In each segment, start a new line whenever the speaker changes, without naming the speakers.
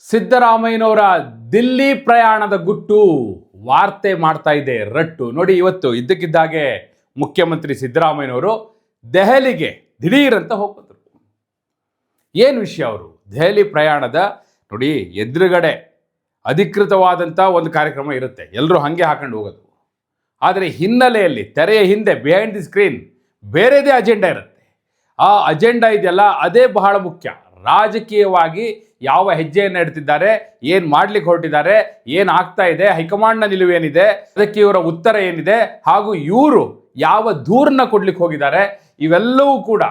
ಸಿದ್ದರಾಮಯ್ಯನವರ ದಿಲ್ಲಿ ಪ್ರಯಾಣದ ಗುಟ್ಟು ವಾರ್ತೆ ಮಾಡ್ತಾ ಇದೆ ರಟ್ಟು. ನೋಡಿ, ಇವತ್ತು ಇದ್ದಕ್ಕಿದ್ದಾಗೆ ಮುಖ್ಯಮಂತ್ರಿ ಸಿದ್ದರಾಮಯ್ಯನವರು ದೆಹಲಿಗೆ ದಿಢೀರಂತ ಹೋಗ್ಬಂದರು. ಏನು ವಿಷಯ ಅವರು ದೆಹಲಿ ಪ್ರಯಾಣದ? ನೋಡಿ, ಎದುರುಗಡೆ ಅಧಿಕೃತವಾದಂಥ ಒಂದು ಕಾರ್ಯಕ್ರಮ ಇರುತ್ತೆ, ಎಲ್ಲರೂ ಹಾಗೆ ಹಾಕೊಂಡು ಹೋಗೋದು. ಆದರೆ ಹಿನ್ನೆಲೆಯಲ್ಲಿ ತೆರೆಯ ಹಿಂದೆ ಬಿಹೈಂಡ್ ದಿ ಸ್ಕ್ರೀನ್ ಬೇರೆದೇ ಅಜೆಂಡಾ ಇರುತ್ತೆ. ಆ ಅಜೆಂಡಾ ಇದೆಯಲ್ಲ, ಅದೇ ಬಹಳ ಮುಖ್ಯ. ರಾಜಕೀಯವಾಗಿ ಯಾವ ಹೆಜ್ಜೆಯನ್ನು ಇಡ್ತಿದ್ದಾರೆ, ಏನು ಮಾಡ್ಲಿಕ್ಕೆ ಹೊರಟಿದ್ದಾರೆ, ಏನು ಆಗ್ತಾ ಇದೆ, ಹೈಕಮಾಂಡ್ನ ನಿಲುವೇನಿದೆ, ಅದಕ್ಕೆ ಇವರ ಉತ್ತರ ಏನಿದೆ, ಹಾಗೂ ಇವರು ಯಾವ ದೂರನ್ನ ಕೊಡ್ಲಿಕ್ಕೆ ಹೋಗಿದ್ದಾರೆ, ಇವೆಲ್ಲವೂ ಕೂಡ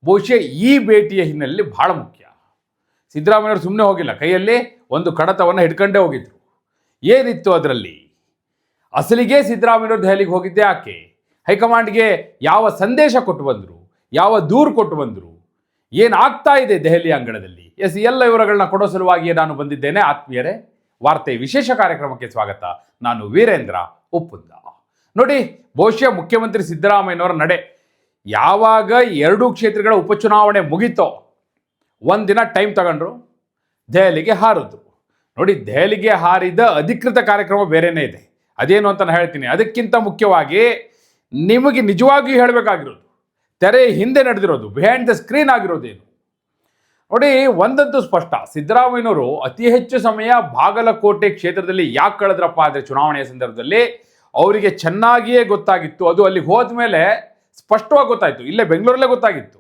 ಬಹುಶಃ ಈ ಭೇಟಿಯ ಹಿನ್ನೆಲೆಯಲ್ಲಿ ಬಹಳ ಮುಖ್ಯ. ಸಿದ್ದರಾಮಯ್ಯವರು ಸುಮ್ಮನೆ ಹೋಗಿಲ್ಲ, ಕೈಯಲ್ಲಿ ಒಂದು ಕಡತವನ್ನು ಹಿಡ್ಕೊಂಡೇ ಹೋಗಿದ್ರು. ಏನಿತ್ತು ಅದರಲ್ಲಿ? ಅಸಲಿಗೆ ಸಿದ್ದರಾಮಯ್ಯವರು ದೆಹಲಿಗೆ ಹೋಗಿದ್ದೆ ಯಾಕೆ? ಹೈಕಮಾಂಡ್ಗೆ ಯಾವ ಸಂದೇಶ ಕೊಟ್ಟು ಬಂದರು, ಯಾವ ದೂರು ಕೊಟ್ಟು ಬಂದರು, ಏನಾಗ್ತಾ ಇದೆ ದೆಹಲಿ ಅಂಗಳದಲ್ಲಿ, ಎಲ್ಲ ವಿವರಗಳನ್ನ ಕೊಡೋ ಸಲುವಾಗಿಯೇ ನಾನು ಬಂದಿದ್ದೇನೆ. ಆತ್ಮೀಯರೇ, ವಾರ್ತೆ ವಿಶೇಷ ಕಾರ್ಯಕ್ರಮಕ್ಕೆ ಸ್ವಾಗತ. ನಾನು ವೀರೇಂದ್ರ ಉಪ್ಪುಂದ. ನೋಡಿ, ಬಹುಶಃ ಮುಖ್ಯಮಂತ್ರಿ ಸಿದ್ದರಾಮಯ್ಯನವರ ನಡೆ ಯಾವಾಗ ಎರಡೂ ಕ್ಷೇತ್ರಗಳ ಉಪಚುನಾವಣೆ ಮುಗೀತೋ ಒಂದಿನ ಟೈಮ್ ತಗೊಂಡ್ರು, ದೆಹಲಿಗೆ ಹಾರಿದ್ರು. ನೋಡಿ, ದೆಹಲಿಗೆ ಹಾರಿದ ಅಧಿಕೃತ ಕಾರ್ಯಕ್ರಮ ಬೇರೆಯೇ ಇದೆ. ಅದೇನು ಅಂತ ನಾನು ಹೇಳ್ತೀನಿ. ಅದಕ್ಕಿಂತ ಮುಖ್ಯವಾಗಿ ನಿಮಗೆ ನಿಜವಾಗಿಯೂ ಹೇಳಬೇಕಾಗಿರೋದು, ತೆರೆ ಹಿಂದೆ ನಡೆದಿರೋದು, ಬಿಹೈಂಡ್ ದ ಸ್ಕ್ರೀನ್ ಆಗಿರೋದೇನು. ನೋಡಿ, ಒಂದಂತೂ ಸ್ಪಷ್ಟ, ಸಿದ್ದರಾಮಯ್ಯನವರು ಅತಿ ಹೆಚ್ಚು ಸಮಯ ಬಾಗಲಕೋಟೆ ಕ್ಷೇತ್ರದಲ್ಲಿ ಯಾಕೆ ಕಳೆದ್ರಪ್ಪ ಅಂದರೆ ಚುನಾವಣೆಯ ಸಂದರ್ಭದಲ್ಲಿ ಅವರಿಗೆ ಚೆನ್ನಾಗಿಯೇ ಗೊತ್ತಾಗಿತ್ತು. ಅದು ಅಲ್ಲಿಗೆ ಹೋದ ಮೇಲೆ ಸ್ಪಷ್ಟವಾಗಿ ಗೊತ್ತಾಯಿತು. ಇಲ್ಲೇ ಬೆಂಗಳೂರಲ್ಲೇ ಗೊತ್ತಾಗಿತ್ತು.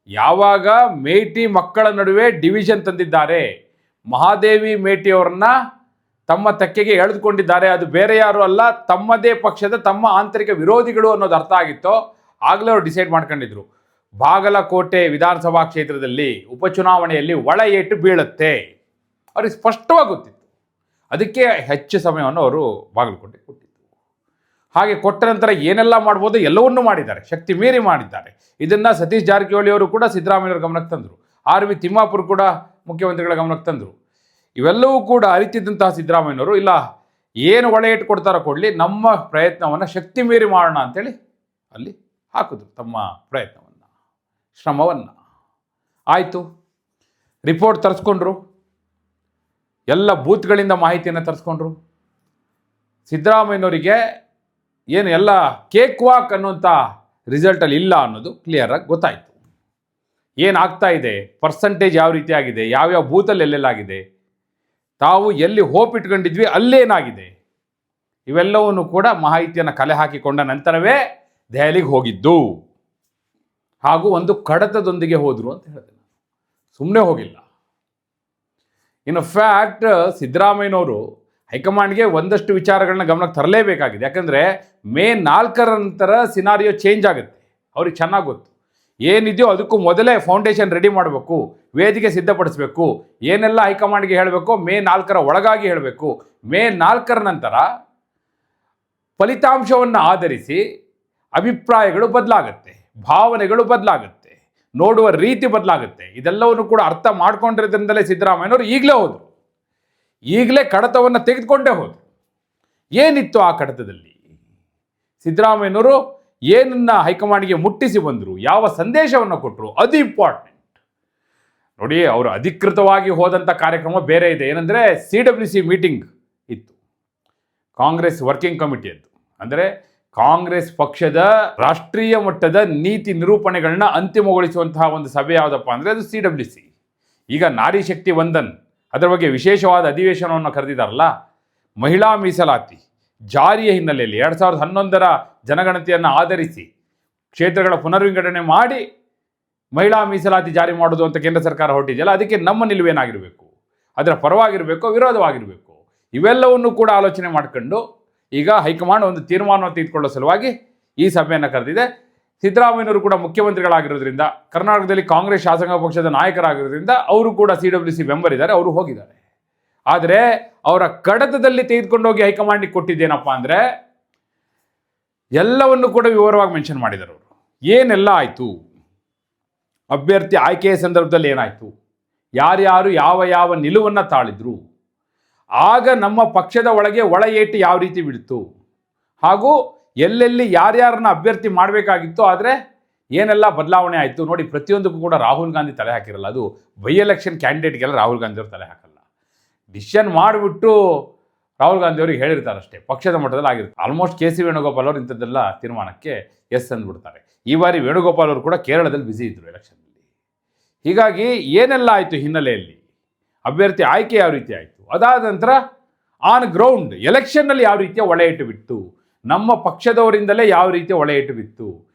ಯಾವಾಗ ಮೇಟಿ ಮಕ್ಕಳ ನಡುವೆ ಡಿವಿಷನ್ ತಂದಿದ್ದಾರೆ, ಮಹಾದೇವಿ ಮೇಟಿಯವರನ್ನ ತಮ್ಮ ತೆಕ್ಕೆಗೆ ಎಳೆದುಕೊಂಡಿದ್ದಾರೆ, ಅದು ಬೇರೆ ಯಾರು ಅಲ್ಲ, ತಮ್ಮದೇ ಪಕ್ಷದ ತಮ್ಮ ಆಂತರಿಕ ವಿರೋಧಿಗಳು ಅನ್ನೋದು ಅರ್ಥ ಆಗಿತ್ತೋ ಆಗಲೇ ಅವರು ಡಿಸೈಡ್ ಮಾಡ್ಕೊಂಡಿದ್ರು, ಬಾಗಲಕೋಟೆ ವಿಧಾನಸಭಾ ಕ್ಷೇತ್ರದಲ್ಲಿ ಉಪಚುನಾವಣೆಯಲ್ಲಿ ಒಳ ಏಟು ಬೀಳುತ್ತೆ. ಅವ್ರಿಗೆ ಸ್ಪಷ್ಟವಾಗಿ ಗೊತ್ತಿತ್ತು. ಅದಕ್ಕೆ ಹೆಚ್ಚು ಸಮಯವನ್ನು ಅವರು ಬಾಗಲಕೋಟೆಗೆ ಕೊಟ್ಟಿದ್ದು. ಹಾಗೆ ಕೊಟ್ಟ ನಂತರ ಏನೆಲ್ಲ ಮಾಡ್ಬೋದು ಎಲ್ಲವನ್ನೂ ಮಾಡಿದ್ದಾರೆ, ಶಕ್ತಿ ಮೀರಿ ಮಾಡಿದ್ದಾರೆ. ಇದನ್ನು ಸತೀಶ್ ಜಾರಕಿಹೊಳಿ ಅವರು ಕೂಡ ಸಿದ್ದರಾಮಯ್ಯವ್ರ ಗಮನಕ್ಕೆ ತಂದರು. ಆರ್.ವಿ. ತಿಮ್ಮಾಪುರ್ ಕೂಡ ಮುಖ್ಯಮಂತ್ರಿಗಳ ಗಮನಕ್ಕೆ ತಂದರು. ಇವೆಲ್ಲವೂ ಕೂಡ ಅರಿತಿದ್ದಂತಹ ಸಿದ್ದರಾಮಯ್ಯನವರು, ಇಲ್ಲ, ಏನು ಒಳ ಏಟು ಕೊಡ್ತಾರೋ ಕೊಡಲಿ, ನಮ್ಮ ಪ್ರಯತ್ನವನ್ನು ಶಕ್ತಿ ಮೀರಿ ಮಾಡೋಣ ಅಂತೇಳಿ ಅಲ್ಲಿ ಹಾಕಿದ್ರು ತಮ್ಮ ಪ್ರಯತ್ನವನ್ನು, ಶ್ರಮವನ್ನು. ಆಯಿತು, ರಿಪೋರ್ಟ್ ತರಿಸ್ಕೊಂಡ್ರು, ಎಲ್ಲ ಬೂತ್ಗಳಿಂದ ಮಾಹಿತಿಯನ್ನು ತರಿಸ್ಕೊಂಡ್ರು. ಸಿದ್ದರಾಮಯ್ಯನವರಿಗೆ ಏನು ಎಲ್ಲ ಕೇಕ್ ವಾಕ್ ಅನ್ನುವಂಥ ರಿಸಲ್ಟಲ್ಲಿ ಇಲ್ಲ ಅನ್ನೋದು ಕ್ಲಿಯರಾಗಿ ಗೊತ್ತಾಯಿತು. ಏನಾಗ್ತಾ ಇದೆ, ಪರ್ಸಂಟೇಜ್ ಯಾವ ರೀತಿ ಆಗಿದೆ, ಯಾವ್ಯಾವ ಬೂತಲ್ಲಿ ಎಲ್ಲೆಲ್ಲಾಗಿದೆ, ತಾವು ಎಲ್ಲಿ ಹೋಪ್ ಇಟ್ಕೊಂಡಿದ್ವಿ ಅಲ್ಲೇನಾಗಿದೆ, ಇವೆಲ್ಲವನ್ನು ಕೂಡ ಮಾಹಿತಿಯನ್ನು ಕಲೆ ಹಾಕಿಕೊಂಡ ನಂತರವೇ ದೆಹಲಿಗೆ ಹೋಗಿದ್ದು. ಹಾಗೂ ಒಂದು ಕಡತದೊಂದಿಗೆ ಹೋದರು ಅಂತ ಹೇಳಿದೆ. ಸುಮ್ಮನೆ ಹೋಗಿಲ್ಲ. ಇನ್ನು ಫ್ಯಾಕ್ಟ್, ಸಿದ್ದರಾಮಯ್ಯನವರು ಹೈಕಮಾಂಡ್ಗೆ ಒಂದಷ್ಟು ವಿಚಾರಗಳನ್ನ ಗಮನಕ್ಕೆ ತರಲೇಬೇಕಾಗಿದೆ. ಯಾಕಂದರೆ ಮೇ 4ರ ನಂತರ ಸಿನಾರಿಯೋ ಚೇಂಜ್ ಆಗುತ್ತೆ. ಅವ್ರಿಗೆ ಚೆನ್ನಾಗಿ ಗೊತ್ತು. ಏನಿದೆಯೋ ಅದಕ್ಕೂ ಮೊದಲೇ ಫೌಂಡೇಶನ್ ರೆಡಿ ಮಾಡಬೇಕು, ವೇದಿಕೆ ಸಿದ್ಧಪಡಿಸಬೇಕು, ಏನೆಲ್ಲ ಹೈಕಮಾಂಡ್ಗೆ ಹೇಳಬೇಕು ಮೇ 4ರ ಒಳಗಾಗಿ ಹೇಳಬೇಕು. ಮೇ 4ರ ನಂತರ ಫಲಿತಾಂಶವನ್ನು ಆಧರಿಸಿ ಅಭಿಪ್ರಾಯಗಳು ಬದಲಾಗುತ್ತೆ, ಭಾವನೆಗಳು ಬದಲಾಗುತ್ತೆ, ನೋಡುವ ರೀತಿ ಬದಲಾಗುತ್ತೆ. ಇದೆಲ್ಲವನ್ನು ಕೂಡ ಅರ್ಥ ಮಾಡ್ಕೊಂಡಿರೋದ್ರಿಂದಲೇ ಸಿದ್ದರಾಮಯ್ಯನವರು ಈಗಲೇ ಹೋದರು. ಈಗಲೇ ಕಡತವನ್ನು ತೆಗೆದುಕೊಂಡೇ ಹೋದರು. ಏನಿತ್ತು ಆ ಕಡತದಲ್ಲಿ? ಸಿದ್ದರಾಮಯ್ಯನವರು ಏನನ್ನ ಹೈಕಮಾಂಡ್ಗೆ ಮುಟ್ಟಿಸಿ ಬಂದರು, ಯಾವ ಸಂದೇಶವನ್ನು ಕೊಟ್ಟರು, ಅದು ಇಂಪಾರ್ಟೆಂಟ್. ನೋಡಿ, ಅವರು ಅಧಿಕೃತವಾಗಿ ಹೋದಂಥ ಕಾರ್ಯಕ್ರಮ ಬೇರೆ ಇದೆ. ಏನಂದರೆ CWC ಮೀಟಿಂಗ್ ಇತ್ತು, ಕಾಂಗ್ರೆಸ್ ವರ್ಕಿಂಗ್ ಕಮಿಟಿಯದ್ದು. ಅಂದರೆ ಕಾಂಗ್ರೆಸ್ ಪಕ್ಷದ ರಾಷ್ಟ್ರೀಯ ಮಟ್ಟದ ನೀತಿ ನಿರೂಪಣೆಗಳನ್ನ ಅಂತಿಮಗೊಳಿಸುವಂತಹ ಒಂದು ಸಭೆ ಯಾವುದಪ್ಪ ಅಂದರೆ ಅದು CWC. ಈಗ ನಾರಿ ಶಕ್ತಿ ವಂದನ್ ಅದರ ಬಗ್ಗೆ ವಿಶೇಷವಾದ ಅಧಿವೇಶನವನ್ನು ಕರೆದಿದ್ದಾರಲ್ಲ. ಮಹಿಳಾ ಮೀಸಲಾತಿ ಜಾರಿಯ ಹಿನ್ನೆಲೆಯಲ್ಲಿ 2011ರ ಜನಗಣತಿಯನ್ನು ಆಧರಿಸಿ ಕ್ಷೇತ್ರಗಳ ಪುನರ್ವಿಂಗಡಣೆ ಮಾಡಿ ಮಹಿಳಾ ಮೀಸಲಾತಿ ಜಾರಿ ಮಾಡೋದು ಅಂತ ಕೇಂದ್ರ ಸರ್ಕಾರ ಹೊರಟಿದೆಯಲ್ಲ, ಅದಕ್ಕೆ ನಮ್ಮ ನಿಲುವೇನಾಗಿರಬೇಕು, ಅದರ ಪರವಾಗಿರಬೇಕು, ವಿರೋಧವಾಗಿರಬೇಕು, ಇವೆಲ್ಲವನ್ನು ಕೂಡ ಆಲೋಚನೆ ಮಾಡಿಕೊಂಡು ಈಗ ಹೈಕಮಾಂಡ್ ಒಂದು ತೀರ್ಮಾನವನ್ನು ತೆಗೆದುಕೊಳ್ಳೋ ಸಲುವಾಗಿ ಈ ಸಭೆಯನ್ನು ಕರೆದಿದೆ. ಸಿದ್ದರಾಮಯ್ಯನವರು ಕೂಡ ಮುಖ್ಯಮಂತ್ರಿಗಳಾಗಿರೋದ್ರಿಂದ, ಕರ್ನಾಟಕದಲ್ಲಿ ಕಾಂಗ್ರೆಸ್ ಶಾಸಕಾಂಗ ಪಕ್ಷದ ನಾಯಕರಾಗಿರೋದ್ರಿಂದ ಅವರು ಕೂಡ CWC ಮೆಂಬರ್ ಇದ್ದಾರೆ, ಅವರು ಹೋಗಿದ್ದಾರೆ. ಆದರೆ ಅವರ ಕಡತದಲ್ಲಿ ತೆಗೆದುಕೊಂಡೋಗಿ ಹೈಕಮಾಂಡಿಗೆ ಕೊಟ್ಟಿದ್ದೇನಪ್ಪ ಅಂದರೆ ಎಲ್ಲವನ್ನು ಕೂಡ ವಿವರವಾಗಿ ಮೆನ್ಷನ್ ಮಾಡಿದ್ದಾರೆ ಅವರು. ಏನೆಲ್ಲ ಆಯಿತು, ಅಭ್ಯರ್ಥಿ ಆಯ್ಕೆಯ ಸಂದರ್ಭದಲ್ಲಿ ಏನಾಯಿತು, ಯಾರ್ಯಾರು ಯಾವ ಯಾವ ನಿಲುವನ್ನು ತಾಳಿದ್ರು, ಆಗ ನಮ್ಮ ಪಕ್ಷದ ಒಳಗೆ ಒಳ ಏಟು ಯಾವ ರೀತಿ ಬಿಡ್ತು, ಹಾಗೂ ಎಲ್ಲೆಲ್ಲಿ ಯಾರ್ಯಾರನ್ನ ಅಭ್ಯರ್ಥಿ ಮಾಡಬೇಕಾಗಿತ್ತು, ಆದರೆ ಏನೆಲ್ಲ ಬದಲಾವಣೆ ಆಯಿತು. ನೋಡಿ, ಪ್ರತಿಯೊಂದಕ್ಕೂ ಕೂಡ ರಾಹುಲ್ ಗಾಂಧಿ ತಲೆ ಹಾಕಿರಲ್ಲ. ಅದು ಬೈ ಎಲೆಕ್ಷನ್ ಕ್ಯಾಂಡಿಡೇಟ್ಗೆಲ್ಲ ರಾಹುಲ್ ಗಾಂಧಿ ಅವರು ತಲೆ ಹಾಕಲ್ಲ. ಡಿಸಿಷನ್ ಮಾಡಿಬಿಟ್ಟು ರಾಹುಲ್ ಗಾಂಧಿ ಅವರಿಗೆ ಹೇಳಿರ್ತಾರಷ್ಟೇ, ಪಕ್ಷದ ಮಟ್ಟದಲ್ಲಿ ಆಗಿರುತ್ತೆ. ಆಲ್ಮೋಸ್ಟ್ ಕೆ ಸಿ ವೇಣುಗೋಪಾಲ್ ಅವರು ಇಂಥದ್ದೆಲ್ಲ ತೀರ್ಮಾನಕ್ಕೆ ಎಸ್ ಅಂದ್ಬಿಡ್ತಾರೆ. ಈ ಬಾರಿ ವೇಣುಗೋಪಾಲ್ ಅವರು ಕೂಡ ಕೇರಳದಲ್ಲಿ ಬ್ಯುಸಿ ಇದ್ದರು ಎಲೆಕ್ಷನ್ನಲ್ಲಿ. ಹೀಗಾಗಿ ಏನೆಲ್ಲ ಆಯಿತು ಹಿನ್ನೆಲೆಯಲ್ಲಿ, ಅಭ್ಯರ್ಥಿ ಆಯ್ಕೆ ಯಾವ ರೀತಿ ಆಯಿತು, ಅದಾದ ನಂತರ ಆನ್ ಗ್ರೌಂಡ್ ಎಲೆಕ್ಷನ್ನಲ್ಲಿ ಯಾವ ರೀತಿಯ ಒಳೆಯಿಟ್ಟು ಬಿತ್ತು, ನಮ್ಮ ಪಕ್ಷದವರಿಂದಲೇ ಯಾವ ರೀತಿಯ ಒಳೆಯಿಟ್ಟು ಬಿತ್ತು,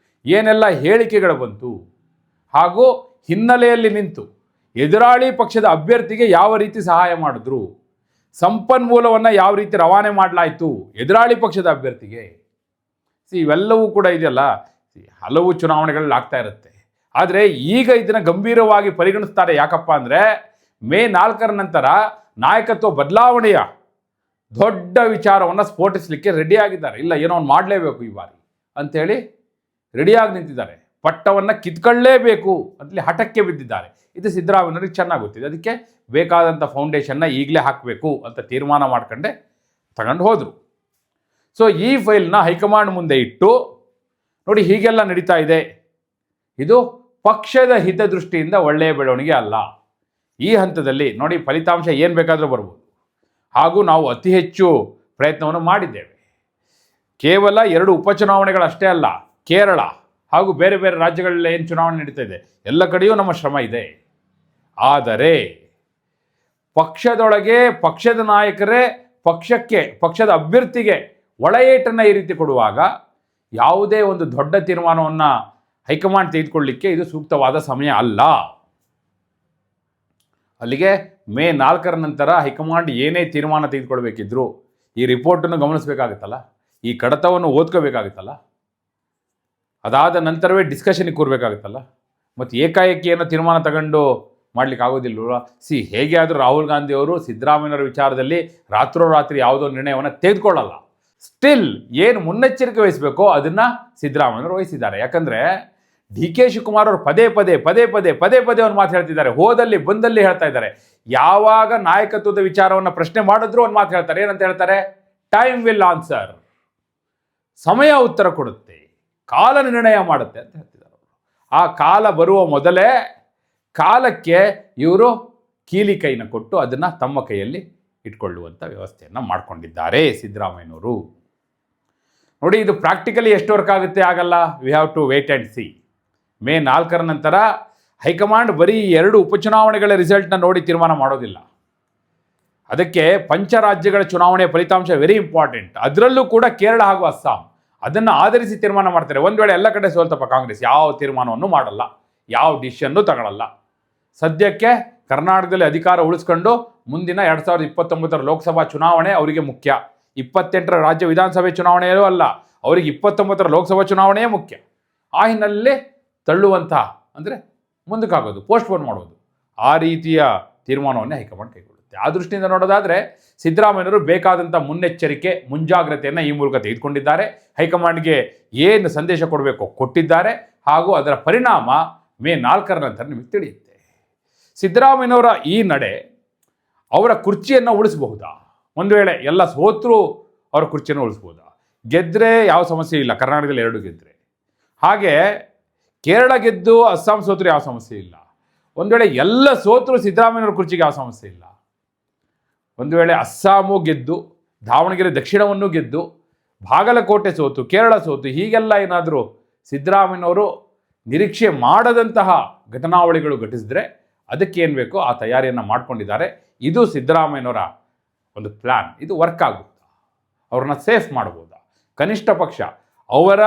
ಏನೆಲ್ಲ ಹೇಳಿಕೆಗಳು ಬಂತು, ಹಾಗೂ ಹಿನ್ನೆಲೆಯಲ್ಲಿ ನಿಂತು ಎದುರಾಳಿ ಪಕ್ಷದ ಅಭ್ಯರ್ಥಿಗೆ ಯಾವ ರೀತಿ ಸಹಾಯ ಮಾಡಿದ್ರು, ಸಂಪನ್ಮೂಲವನ್ನು ಯಾವ ರೀತಿ ರವಾನೆ ಮಾಡಲಾಯಿತು ಎದುರಾಳಿ ಪಕ್ಷದ ಅಭ್ಯರ್ಥಿಗೆ. ಇವೆಲ್ಲವೂ ಕೂಡ ಇದೆಯಲ್ಲ, ಹಲವು ಚುನಾವಣೆಗಳಲ್ಲಿ ಆಗ್ತಾ ಇರುತ್ತೆ. ಆದರೆ ಈಗ ಇದನ್ನು ಗಂಭೀರವಾಗಿ ಪರಿಗಣಿಸ್ತಾರೆ. ಯಾಕಪ್ಪ ಅಂದರೆ ಮೇ 4ರ ನಂತರ ನಾಯಕತ್ವ ಬದಲಾವಣೆಯ ದೊಡ್ಡ ವಿಚಾರವನ್ನು ಸ್ಫೋಟಿಸಲಿಕ್ಕೆ ರೆಡಿಯಾಗಿದ್ದಾರೆ. ಇಲ್ಲ, ಏನೋ ಒಂದು ಮಾಡಲೇಬೇಕು ಈ ಬಾರಿ ಅಂಥೇಳಿ ರೆಡಿಯಾಗಿ ನಿಂತಿದ್ದಾರೆ. ಪಟ್ಟವನ್ನು ಕಿತ್ಕೊಳ್ಳೇಬೇಕು ಅಂತೇಳಿ ಹಠಕ್ಕೆ ಬಿದ್ದಿದ್ದಾರೆ. ಇದು ಸಿದ್ದರಾಮಯ್ಯವ್ರಿಗೆ ಚೆನ್ನಾಗಿ ಗೊತ್ತಿದೆ. ಅದಕ್ಕೆ ಬೇಕಾದಂಥ ಫೌಂಡೇಶನ್ನ ಈಗಲೇ ಹಾಕಬೇಕು ಅಂತ ತೀರ್ಮಾನ ಮಾಡ್ಕೊಂಡೆ ತಗೊಂಡು ಹೋದರು. ಸೊ ಈ ಫೈಲ್ನ ಹೈಕಮಾಂಡ್ ಮುಂದೆ ಇಟ್ಟು ನೋಡಿ, ಹೀಗೆಲ್ಲ ನಡೀತಾ ಇದೆ, ಇದು ಪಕ್ಷದ ಹಿತದೃಷ್ಟಿಯಿಂದ ಒಳ್ಳೆಯ ಬೆಳವಣಿಗೆ ಅಲ್ಲ. ಈ ಹಂತದಲ್ಲಿ ನೋಡಿ, ಫಲಿತಾಂಶ ಏನು ಬೇಕಾದರೂ ಬರ್ಬೋದು. ಹಾಗೂ ನಾವು ಅತಿ ಹೆಚ್ಚು ಪ್ರಯತ್ನವನ್ನು ಮಾಡಿದ್ದೇವೆ. ಕೇವಲ 2 ಉಪಚುನಾವಣೆಗಳಷ್ಟೇ ಅಲ್ಲ, ಕೇರಳ ಹಾಗೂ ಬೇರೆ ಬೇರೆ ರಾಜ್ಯಗಳಲ್ಲಿ ಏನು ಚುನಾವಣೆ ನಡೀತಾ ಇದೆ ಎಲ್ಲ ಕಡೆಯೂ ನಮ್ಮ ಶ್ರಮ ಇದೆ. ಆದರೆ ಪಕ್ಷದೊಳಗೆ ಪಕ್ಷದ ನಾಯಕರೇ ಪಕ್ಷದ ಅಭ್ಯರ್ಥಿಗೆ ಒಳಏಟನ್ನು ಈ ರೀತಿ ಕೊಡುವಾಗ ಯಾವುದೇ ಒಂದು ದೊಡ್ಡ ತೀರ್ಮಾನವನ್ನು ಹೈಕಮಾಂಡ್ ತೆಗೆದುಕೊಳ್ಳಲಿಕ್ಕೆ ಇದು ಸೂಕ್ತವಾದ ಸಮಯ ಅಲ್ಲ. ಅಲ್ಲಿಗೆ ಮೇ 4ರ ನಂತರ ಹೈಕಮಾಂಡ್ ಏನೇ ತೀರ್ಮಾನ ತೆಗೆದುಕೊಳ್ಬೇಕಿದ್ರು ಈ ರಿಪೋರ್ಟನ್ನು ಗಮನಿಸಬೇಕಾಗುತ್ತಲ್ಲ, ಈ ಕಡತವನ್ನು ಓದ್ಕೋಬೇಕಾಗುತ್ತಲ್ಲ, ಅದಾದ ನಂತರವೇ ಡಿಸ್ಕಷನಿಗೆ ಕೂರಬೇಕಾಗುತ್ತಲ್ಲ. ಮತ್ತು ಏಕಾಏಕಿ ಏನೋ ತೀರ್ಮಾನ ತಗೊಂಡು ಮಾಡ್ಲಿಕ್ಕೆ ಆಗೋದಿಲ್ವ? ಹೇಗೆ ಆದರೂ ರಾಹುಲ್ ಗಾಂಧಿ ಅವರು ಸಿದ್ದರಾಮಯ್ಯನವರ ವಿಚಾರದಲ್ಲಿ ರಾತ್ರೋರಾತ್ರಿ ಯಾವುದೋ ನಿರ್ಣಯವನ್ನು ತೆಗೆದುಕೊಳ್ಳಲ್ಲ. ಸ್ಟಿಲ್ ಏನು ಮುನ್ನೆಚ್ಚರಿಕೆ ವಹಿಸಬೇಕೋ ಅದನ್ನು ಸಿದ್ದರಾಮಯ್ಯನವರು ವಹಿಸಿದ್ದಾರೆ. ಯಾಕಂದರೆ ಡಿ ಕೆ ಶಿವಕುಮಾರ್ ಅವರು ಪದೇ ಪದೇ ಒಂದು ಮಾತು ಹೇಳ್ತಿದ್ದಾರೆ, ಹೋದಲ್ಲಿ ಬಂದಲ್ಲಿ ಹೇಳ್ತಾ ಇದ್ದಾರೆ. ಯಾವಾಗ ನಾಯಕತ್ವದ ವಿಚಾರವನ್ನು ಪ್ರಶ್ನೆ ಮಾಡಿದ್ರು ಒಂದು ಮಾತು ಹೇಳ್ತಾರೆ. ಏನಂತ ಹೇಳ್ತಾರೆ? ಟೈಮ್ ವಿಲ್ ಆನ್ಸರ್, ಸಮಯ ಉತ್ತರ ಕೊಡುತ್ತೆ, ಕಾಲ ನಿರ್ಣಯ ಮಾಡುತ್ತೆ ಅಂತ ಹೇಳ್ತಿದ್ದಾರೆ. ಆ ಕಾಲ ಬರುವ ಮೊದಲೇ ಕಾಲಕ್ಕೆ ಇವರು ಕೀಲಿ ಕೈನ ಕೊಟ್ಟು ಅದನ್ನು ತಮ್ಮ ಕೈಯಲ್ಲಿ ಇಟ್ಕೊಳ್ಳುವಂಥ ವ್ಯವಸ್ಥೆಯನ್ನು ಮಾಡಿಕೊಂಡಿದ್ದಾರೆ ಸಿದ್ದರಾಮಯ್ಯನವರು. ನೋಡಿ, ಇದು ಪ್ರಾಕ್ಟಿಕಲಿ ಎಷ್ಟು ವರ್ಕ್ ಆಗುತ್ತೆ ಆಗಲ್ಲ. We have to wait and see. May 4ರ ನಂತರ ಹೈಕಮಾಂಡ್ ಬರೀ 2 ಉಪಚುನಾವಣೆಗಳ ರಿಸಲ್ಟ್ನ ನೋಡಿ ತೀರ್ಮಾನ ಮಾಡೋದಿಲ್ಲ. ಅದಕ್ಕೆ ಪಂಚರಾಜ್ಯಗಳ ಚುನಾವಣೆಯ ಫಲಿತಾಂಶ ವೆರಿ ಇಂಪಾರ್ಟೆಂಟ್. ಅದರಲ್ಲೂ ಕೂಡ ಕೇರಳ ಹಾಗೂ ಅಸ್ಸಾಂ, ಅದನ್ನು ಆಧರಿಸಿ ತೀರ್ಮಾನ ಮಾಡ್ತಾರೆ. ಒಂದು ವೇಳೆ ಎಲ್ಲ ಕಡೆ ಸೋಲ್ತಪ್ಪ ಕಾಂಗ್ರೆಸ್, ಯಾವ ತೀರ್ಮಾನವನ್ನು ಮಾಡಲ್ಲ, ಯಾವ ಡಿಸಿಷನ್ನು ತಗೊಳ್ಳಲ್ಲ. ಸದ್ಯಕ್ಕೆ ಕರ್ನಾಟಕದಲ್ಲಿ ಅಧಿಕಾರ ಉಳಿಸ್ಕೊಂಡು ಮುಂದಿನ 2029ರ ಲೋಕಸಭಾ ಚುನಾವಣೆ ಅವರಿಗೆ ಮುಖ್ಯ. 28ರ ರಾಜ್ಯ ವಿಧಾನಸಭೆ ಚುನಾವಣೆಯೂ ಅಲ್ಲ, ಅವರಿಗೆ 29ರ ಲೋಕಸಭಾ ಚುನಾವಣೆಯೇ ಮುಖ್ಯ. ಆ ಹಿನ್ನೆಲೆಯಲ್ಲಿ ತಳ್ಳುವಂಥ ಅಂದರೆ ಮುಂದಕ್ಕಾಗೋದು, ಪೋಸ್ಟ್ಪೋನ್ ಮಾಡೋದು, ಆ ರೀತಿಯ ತೀರ್ಮಾನವನ್ನೇ ಹೈಕಮಾಂಡ್ ಕೈಗೊಳ್ಳುತ್ತೆ. ಆ ದೃಷ್ಟಿಯಿಂದ ನೋಡೋದಾದರೆ ಸಿದ್ದರಾಮಯ್ಯನವರು ಬೇಕಾದಂಥ ಮುನ್ನೆಚ್ಚರಿಕೆ, ಮುಂಜಾಗ್ರತೆಯನ್ನು ಈ ಮೂಲಕ ತೆಗೆದುಕೊಂಡಿದ್ದಾರೆ. ಹೈಕಮಾಂಡ್ಗೆ ಏನು ಸಂದೇಶ ಕೊಡಬೇಕೋ ಕೊಟ್ಟಿದ್ದಾರೆ. ಹಾಗೂ ಅದರ ಪರಿಣಾಮ ಮೇ 4ರ ನಂತರ ನಿಮಗೆ ತಿಳಿಯುತ್ತೆ. ಸಿದ್ದರಾಮಯ್ಯನವರ ಈ ನಡೆ ಅವರ ಕುರ್ಚಿಯನ್ನು ಉಳಿಸಬಹುದಾ? ಒಂದು ವೇಳೆ ಎಲ್ಲ ಸೋತರೂ ಅವರ ಕುರ್ಚಿಯನ್ನು ಉಳಿಸ್ಬೋದಾ? ಗೆದ್ದರೆ ಯಾವ ಸಮಸ್ಯೆ ಇಲ್ಲ, ಕರ್ನಾಟಕದಲ್ಲಿ 2 ಗೆದ್ದರೆ. ಹಾಗೆ ಕೇರಳ ಗೆದ್ದು ಅಸ್ಸಾಂ ಸೋತರು ಯಾವ ಸಮಸ್ಯೆ ಇಲ್ಲ. ಒಂದು ವೇಳೆ ಎಲ್ಲ ಸೋತರು ಸಿದ್ದರಾಮಯ್ಯನವರ ಕುರ್ಚಿಗೆ ಯಾವ ಸಮಸ್ಯೆ ಇಲ್ಲ. ಒಂದು ವೇಳೆ ಅಸ್ಸಾಮು ಗೆದ್ದು, ದಾವಣಗೆರೆ ದಕ್ಷಿಣವನ್ನು ಗೆದ್ದು, ಬಾಗಲಕೋಟೆ ಸೋತು, ಕೇರಳ ಸೋತು, ಹೀಗೆಲ್ಲ ಏನಾದರೂ ಸಿದ್ದರಾಮಯ್ಯನವರು ನಿರೀಕ್ಷೆ ಮಾಡದಂತಹ ಘಟನಾವಳಿಗಳು ಘಟಿಸಿದ್ರೆ ಅದಕ್ಕೆ ಏನು ಬೇಕೋ ಆ ತಯಾರಿಯನ್ನು ಮಾಡ್ಕೊಂಡಿದ್ದಾರೆ. ಇದು ಸಿದ್ದರಾಮಯ್ಯನವರ ಒಂದು ಪ್ಲ್ಯಾನ್. ಇದು ವರ್ಕ್ ಆಗುತ್ತಾ? ಅವ್ರನ್ನ ಸೇಫ್ ಮಾಡ್ಬೋದಾ? ಕನಿಷ್ಠ ಪಕ್ಷ ಅವರ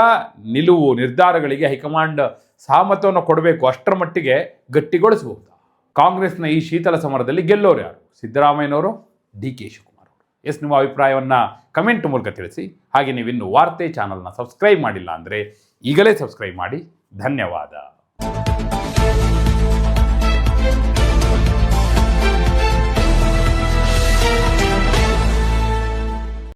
ನಿಲುವು ನಿರ್ಧಾರಗಳಿಗೆ ಹೈಕಮಾಂಡ್ ಸಹಮತವನ್ನು ಕೊಡಬೇಕು, ಅಷ್ಟರ ಮಟ್ಟಿಗೆ ಗಟ್ಟಿಗೊಳಿಸಬಹುದಾ? ಕಾಂಗ್ರೆಸ್ನ ಈ ಶೀತಲ ಸಮರದಲ್ಲಿ ಗೆಲ್ಲೋರು ಯಾರು? ಸಿದ್ದರಾಮಯ್ಯನವರು, ಡಿ ಕೆ ಶಿವಕುಮಾರ್ ಅವರು? ನಿಮ್ಮ ಅಭಿಪ್ರಾಯವನ್ನು ಕಮೆಂಟ್ ಮೂಲಕ ತಿಳಿಸಿ. ಹಾಗೆ ನೀವಿನ್ನು ವಾರ್ತೆ ಚಾನಲ್ನ ಸಬ್ಸ್ಕ್ರೈಬ್ ಮಾಡಿಲ್ಲ ಅಂದರೆ ಈಗಲೇ ಸಬ್ಸ್ಕ್ರೈಬ್ ಮಾಡಿ. ಧನ್ಯವಾದ.